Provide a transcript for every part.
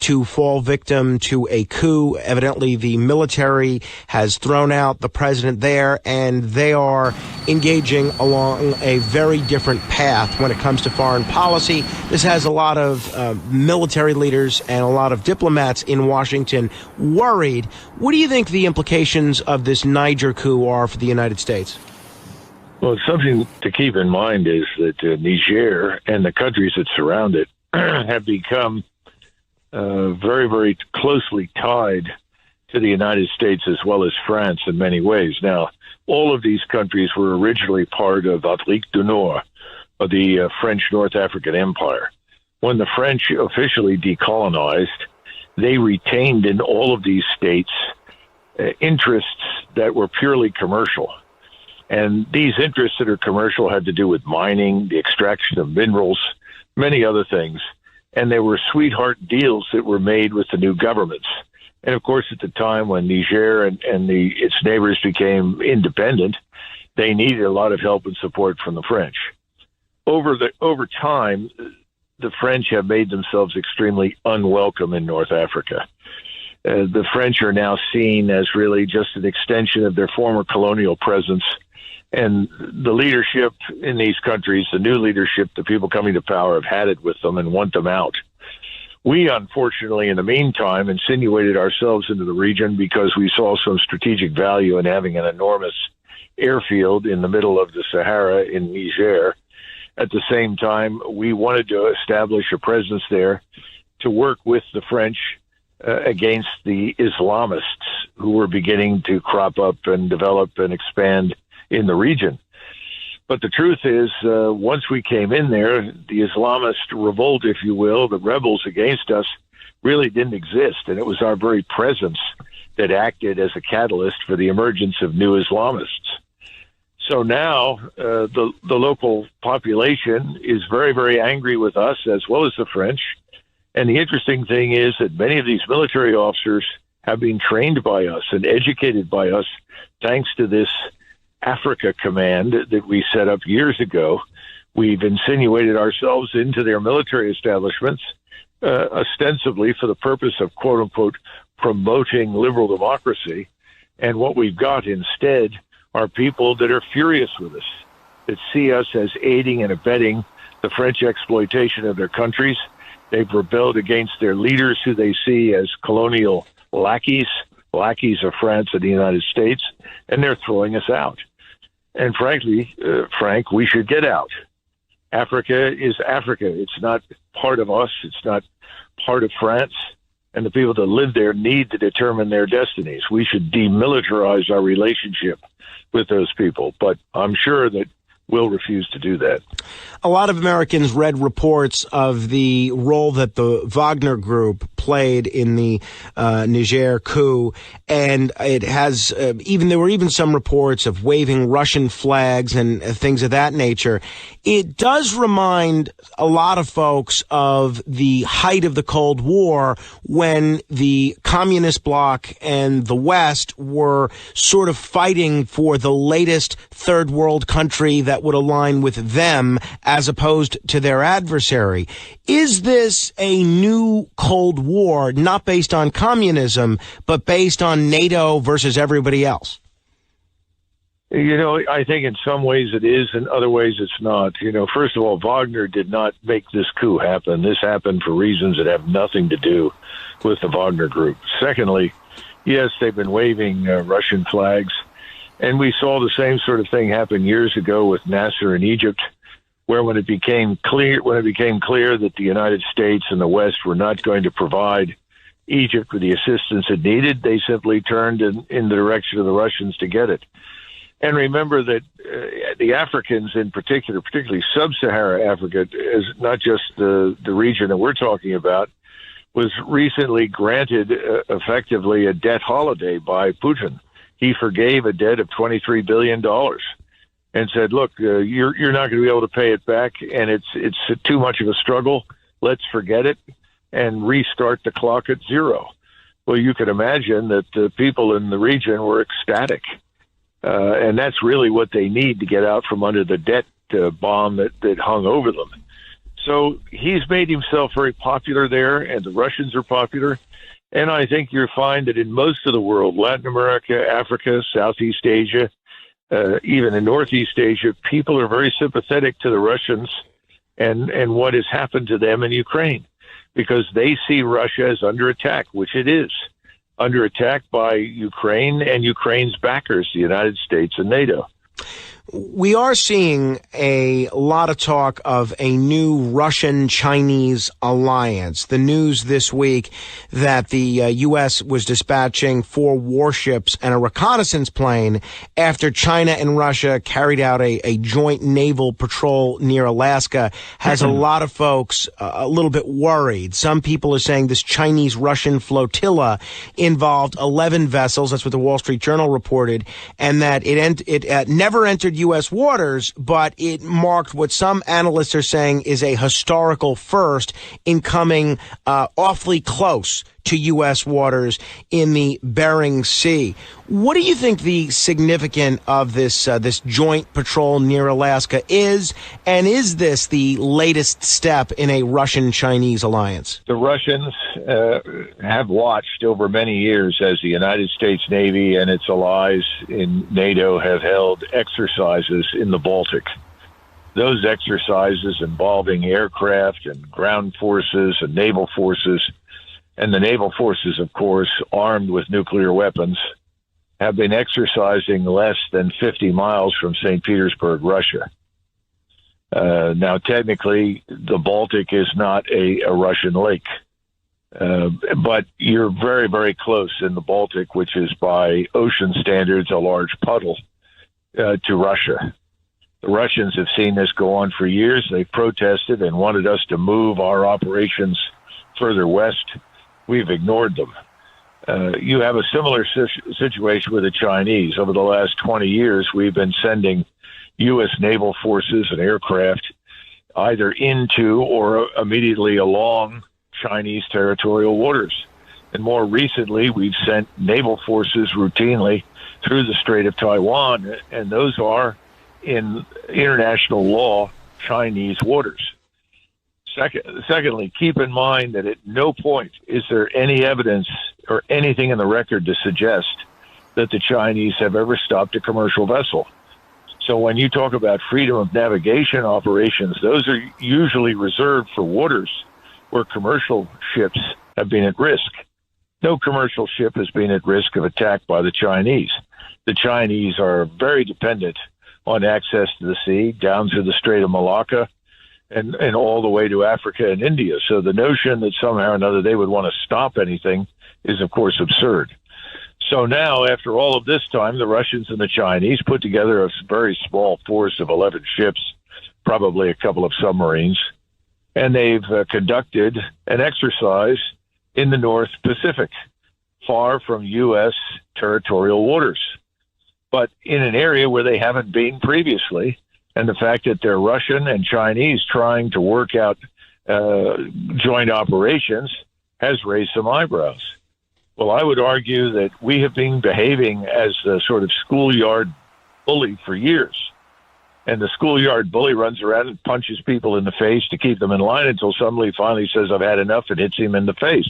to fall victim to a coup. Evidently, the military has thrown out the president there, and they are engaging along a very different path when it comes to foreign policy. This has a lot of military leaders and a lot of diplomats in Washington worried. What do you think the implications of this Niger coup are for the United States? Well, something to keep in mind is that Niger and the countries that surround it have become very, very closely tied to the United States as well as France in many ways. Now, all of these countries were originally part of Afrique du Nord, of the French North African Empire. When the French officially decolonized, they retained in all of these states interests that were purely commercial. And these interests that are commercial had to do with mining, the extraction of minerals, many other things. And there were sweetheart deals that were made with the new governments. And of course, at the time when Niger and its neighbors became independent, they needed a lot of help and support from the French. Over time, the French have made themselves extremely unwelcome in North Africa. The French are now seen as really just an extension of their former colonial presence. And the leadership in these countries, the new leadership, the people coming to power, have had it with them and want them out. We, unfortunately, in the meantime, insinuated ourselves into the region because we saw some strategic value in having an enormous airfield in the middle of the Sahara in Niger. At the same time, we wanted to establish a presence there to work with the French against the Islamists who were beginning to crop up and develop and expand in the region. But the truth is, once we came in there, the Islamist revolt, if you will, the rebels against us, really didn't exist. And it was our very presence that acted as a catalyst for the emergence of new Islamists. So now the local population is very, very angry with us, as well as the French. And the interesting thing is that many of these military officers have been trained by us and educated by us thanks to this Africa Command that we set up years ago. We've insinuated ourselves into their military establishments, ostensibly for the purpose of, quote unquote, promoting liberal democracy. And what we've got instead are people that are furious with us, that see us as aiding and abetting the French exploitation of their countries. They've rebelled against their leaders, who they see as colonial lackeys of France and the United States, and they're throwing us out. And frankly, Frank, we should get out. Africa is Africa. It's not part of us. It's not part of France. And the people that live there need to determine their destinies. We should demilitarize our relationship with those people. But I'm sure that we'll refuse to do that. A lot of Americans read reports of the role that the Wagner Group played in the Niger coup, and it has there were even some reports of waving Russian flags and things of that nature. It does remind a lot of folks of the height of the Cold War, when the communist bloc and the West were sort of fighting for the latest third world country that would align with them as opposed to their adversary. Is this a new Cold War, not based on communism, but based on NATO versus everybody else? You know, I think in some ways it is, in other ways it's not. You know, first of all, Wagner did not make this coup happen. This happened for reasons that have nothing to do with the Wagner Group. Secondly, yes, they've been waving Russian flags. And we saw the same sort of thing happen years ago with Nasser in Egypt, where when it became clear that the United States and the West were not going to provide Egypt with the assistance it needed, they simply turned in the direction of the Russians to get it. And remember that the Africans in particular, particularly sub-Saharan Africa, is not just the region that we're talking about, was recently granted effectively a debt holiday by Putin. He forgave a debt of $23 billion and said, look, you're not going to be able to pay it back, and it's too much of a struggle. Let's forget it and restart the clock at zero. Well, you could imagine that the people in the region were ecstatic. And that's really what they need to get out from under the debt bomb that hung over them. So he's made himself very popular there, and the Russians are popular. And I think you'll find that in most of the world, Latin America, Africa, Southeast Asia, even in Northeast Asia, people are very sympathetic to the Russians and what has happened to them in Ukraine, because they see Russia as under attack, which it is, under attack by Ukraine and Ukraine's backers, the United States and NATO. We are seeing a lot of talk of a new Russian-Chinese alliance. The news this week that the U.S. was dispatching 4 warships and a reconnaissance plane after China and Russia carried out a joint naval patrol near Alaska has a lot of folks a little bit worried. Some people are saying this Chinese-Russian flotilla involved 11 vessels. That's what the Wall Street Journal reported, and that it never entered U.S. waters, but it marked what some analysts are saying is a historical first in coming awfully close to U.S. waters in the Bering Sea. What do you think the significance of this joint patrol near Alaska is, and is this the latest step in a Russian-Chinese alliance? The Russians have watched over many years as the United States Navy and its allies in NATO have held exercises in the Baltic. Those exercises involving aircraft and ground forces and naval forces, and the naval forces, of course, armed with nuclear weapons, have been exercising less than 50 miles from St. Petersburg, Russia. Now, technically, the Baltic is not a Russian lake, but you're very, very close in the Baltic, which is by ocean standards a large puddle, to Russia. The Russians have seen this go on for years. They protested and wanted us to move our operations further west. We've ignored them. You have a similar situation with the Chinese. Over the last 20 years, we've been sending U.S. naval forces and aircraft either into or immediately along Chinese territorial waters. And more recently, we've sent naval forces routinely through the Strait of Taiwan, and those are, in international law, Chinese waters. Secondly, keep in mind that at no point is there any evidence or anything in the record to suggest that the Chinese have ever stopped a commercial vessel. So when you talk about freedom of navigation operations, those are usually reserved for waters where commercial ships have been at risk. No commercial ship has been at risk of attack by the Chinese. The Chinese are very dependent on access to the sea, down to the Strait of Malacca, and all the way to Africa and India. So the notion that somehow or another they would want to stop anything is, of course, absurd. So now, after all of this time, the Russians and the Chinese put together a very small force of 11 ships, probably a couple of submarines, and they've conducted an exercise in the North Pacific, far from U.S. territorial waters, but in an area where they haven't been previously. And the fact that they're Russian and Chinese trying to work out joint operations has raised some eyebrows. Well, I would argue that we have been behaving as a sort of schoolyard bully for years. And the schoolyard bully runs around and punches people in the face to keep them in line until somebody finally says, "I've had enough," and hits him in the face.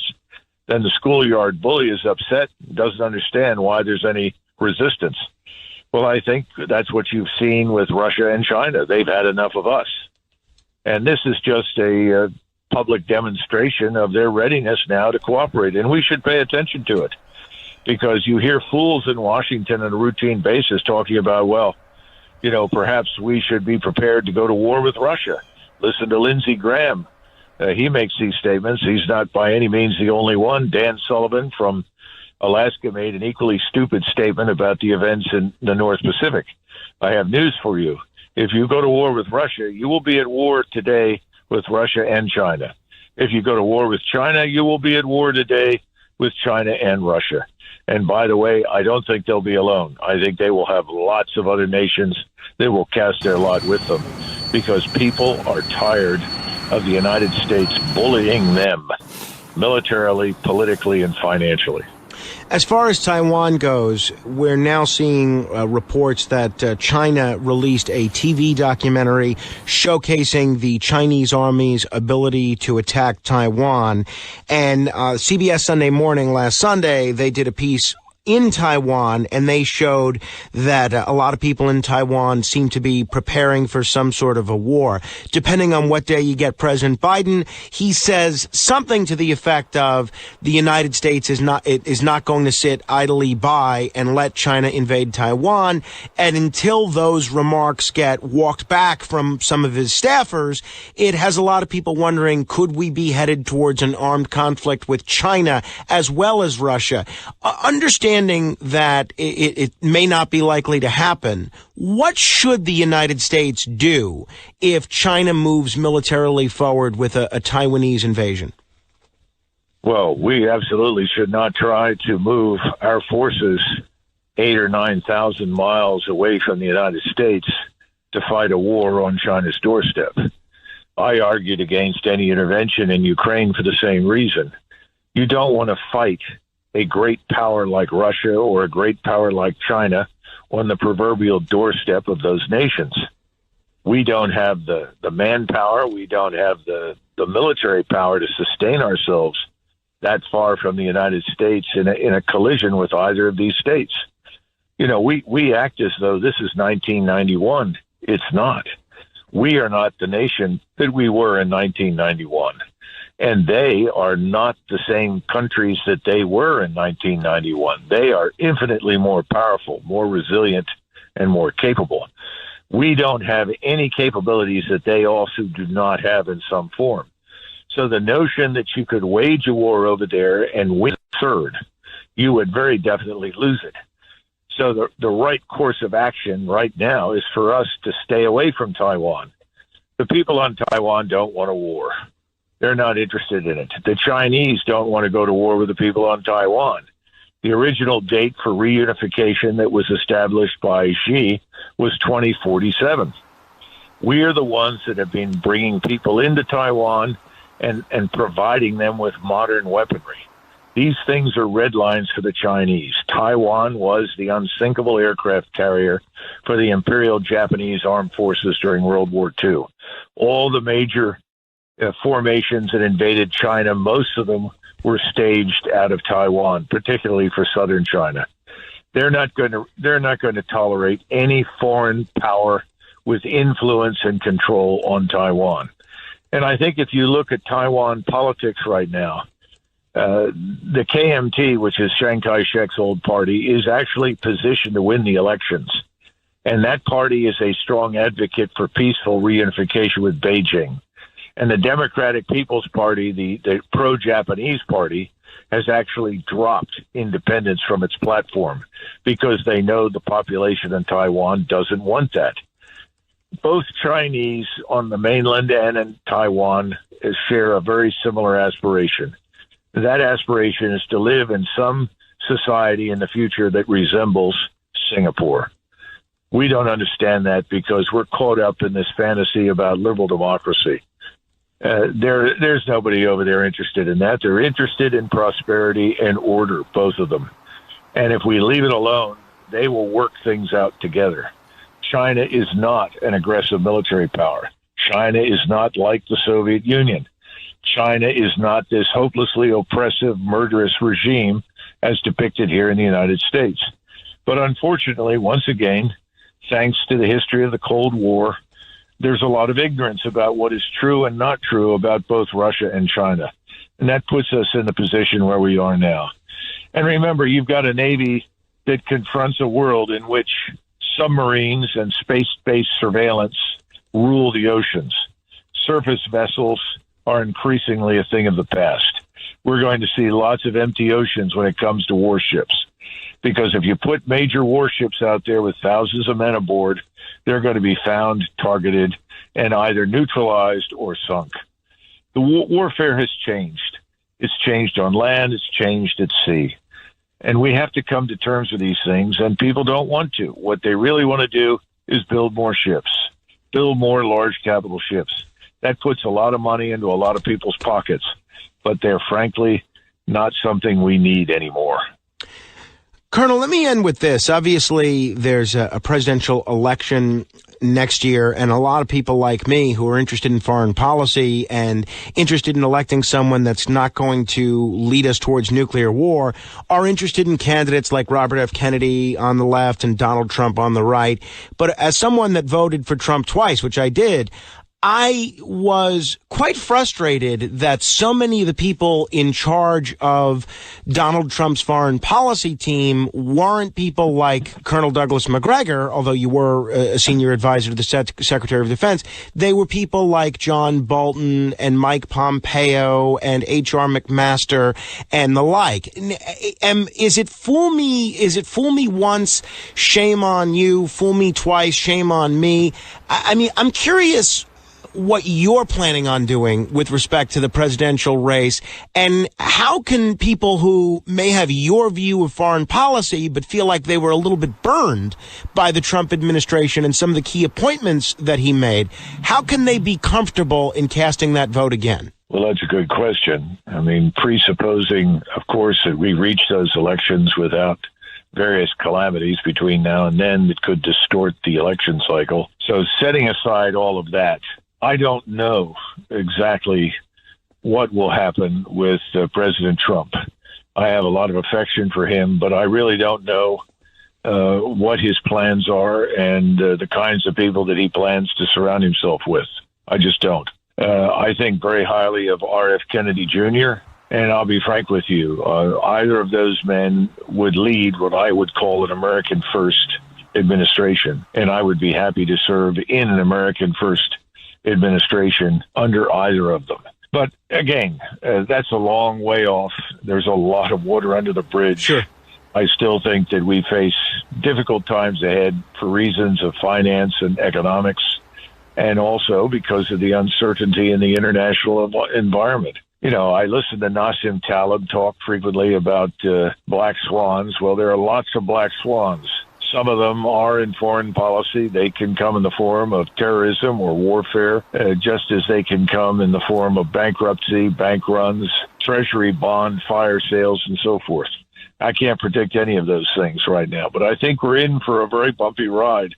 Then the schoolyard bully is upset, doesn't understand why there's any resistance. Well, I think that's what you've seen with Russia and China. They've had enough of us. And this is just a public demonstration of their readiness now to cooperate. And we should pay attention to it, because you hear fools in Washington on a routine basis talking about, well, you know, perhaps we should be prepared to go to war with Russia. Listen to Lindsey Graham. He makes these statements. He's not by any means the only one. Dan Sullivan from Alaska made an equally stupid statement about the events in the North Pacific. I have news for you. If you go to war with Russia, you will be at war today with Russia and China. If you go to war with China, you will be at war today with China and Russia. And by the way, I don't think they'll be alone. I think they will have lots of other nations that will cast their lot with them, because people are tired of the United States bullying them militarily, politically, and financially. As far as Taiwan goes, we're now seeing reports that China released a TV documentary showcasing the Chinese Army's ability to attack Taiwan. And CBS Sunday Morning last Sunday, they did a piece in Taiwan, and they showed that a lot of people in Taiwan seem to be preparing for some sort of a war. Depending on what day you get President Biden, he says something to the effect of the United States is not going to sit idly by and let China invade Taiwan. And until those remarks get walked back from some of his staffers, it has a lot of people wondering, could we be headed towards an armed conflict with China as well as Russia? Understanding that it may not be likely to happen, what should the United States do if China moves militarily forward with a Taiwanese invasion? Well, we absolutely should not try to move our forces 8,000 or 9,000 miles away from the United States to fight a war on China's doorstep. I argued against any intervention in Ukraine for the same reason. You don't want to fight a great power like Russia or a great power like China on the proverbial doorstep of those nations. We don't have the manpower. We don't have the military power to sustain ourselves that far from the United States in a collision with either of these states. You know, we act as though this is 1991. It's not. We are not the nation that we were in 1991. And they are not the same countries that they were in 1991. They are infinitely more powerful, more resilient, and more capable. We don't have any capabilities that they also do not have in some form. So the notion that you could wage a war over there and win a third, you would very definitely lose it. So the right course of action right now is for us to stay away from Taiwan. The people on Taiwan don't want a war. They're not interested in it. The Chinese don't want to go to war with the people on Taiwan. The original date for reunification that was established by Xi was 2047. We are the ones that have been bringing people into Taiwan and providing them with modern weaponry. These things are red lines for the Chinese. Taiwan was the unsinkable aircraft carrier for the Imperial Japanese Armed Forces during World War II. All the major formations that invaded China, most of them were staged out of Taiwan, particularly for southern China. They're not going to tolerate any foreign power with influence and control on Taiwan. And I think if you look at Taiwan politics right now, the KMT, which is Chiang Kai-shek's old party, is actually positioned to win the elections. And that party is a strong advocate for peaceful reunification with Beijing. And the Democratic People's Party, the pro-Japanese party, has actually dropped independence from its platform because they know the population in Taiwan doesn't want that. Both Chinese on the mainland and in Taiwan share a very similar aspiration. That aspiration is to live in some society in the future that resembles Singapore. We don't understand that because we're caught up in this fantasy about liberal democracy. There's nobody over there interested in that. They're interested in prosperity and order, both of them. And if we leave it alone, they will work things out together. China is not an aggressive military power. China is not like the Soviet Union. China is not this hopelessly oppressive, murderous regime as depicted here in the United States. But unfortunately, once again, thanks to the history of the Cold War, there's a lot of ignorance about what is true and not true about both Russia and China. And that puts us in the position where we are now. And remember, you've got a Navy that confronts a world in which submarines and space-based surveillance rule the oceans. Surface vessels are increasingly a thing of the past. We're going to see lots of empty oceans when it comes to warships. Because if you put major warships out there with thousands of men aboard, they're going to be found, targeted, and either neutralized or sunk. The warfare has changed. It's changed on land. It's changed at sea. And we have to come to terms with these things, and people don't want to. What they really want to do is build more ships, build more large capital ships. That puts a lot of money into a lot of people's pockets, but they're frankly not something we need anymore. Colonel, let me end with this. Obviously, there's a presidential election next year, and a lot of people like me who are interested in foreign policy and interested in electing someone that's not going to lead us towards nuclear war are interested in candidates like Robert F. Kennedy on the left and Donald Trump on the right. But as someone that voted for Trump twice, which I did, I was quite frustrated that so many of the people in charge of Donald Trump's foreign policy team weren't people like Colonel Douglas Macgregor, although you were a senior advisor to the Secretary of Defense. They were people like John Bolton and Mike Pompeo and H.R. McMaster and the like. Is it fool me once, shame on you, fool me twice, shame on me? I mean, I'm curious what you're planning on doing with respect to the presidential race, and how can people who may have your view of foreign policy but feel like they were a little bit burned by the Trump administration and some of the key appointments that he made, how can they be comfortable in casting that vote again? Well, that's a good question. I mean, presupposing, of course, that we reach those elections without various calamities between now and then that could distort the election cycle. So setting aside all of that, I don't know exactly what will happen with President Trump. I have a lot of affection for him, but I really don't know what his plans are and the kinds of people that he plans to surround himself with. I just don't. I think very highly of R.F. Kennedy Jr., and I'll be frank with you, either of those men would lead what I would call an American First administration, and I would be happy to serve in an American First administration under either of them. But again, that's a long way off. There's a lot of water under the bridge. Sure. I still think that we face difficult times ahead for reasons of finance and economics, and also because of the uncertainty in the international environment. You know, I listen to Nassim Taleb talk frequently about black swans. Well, there are lots of black swans. Some of them are in foreign policy. They can come in the form of terrorism or warfare, just as they can come in the form of bankruptcy, bank runs, treasury bond, fire sales, and so forth. I can't predict any of those things right now, but I think we're in for a very bumpy ride.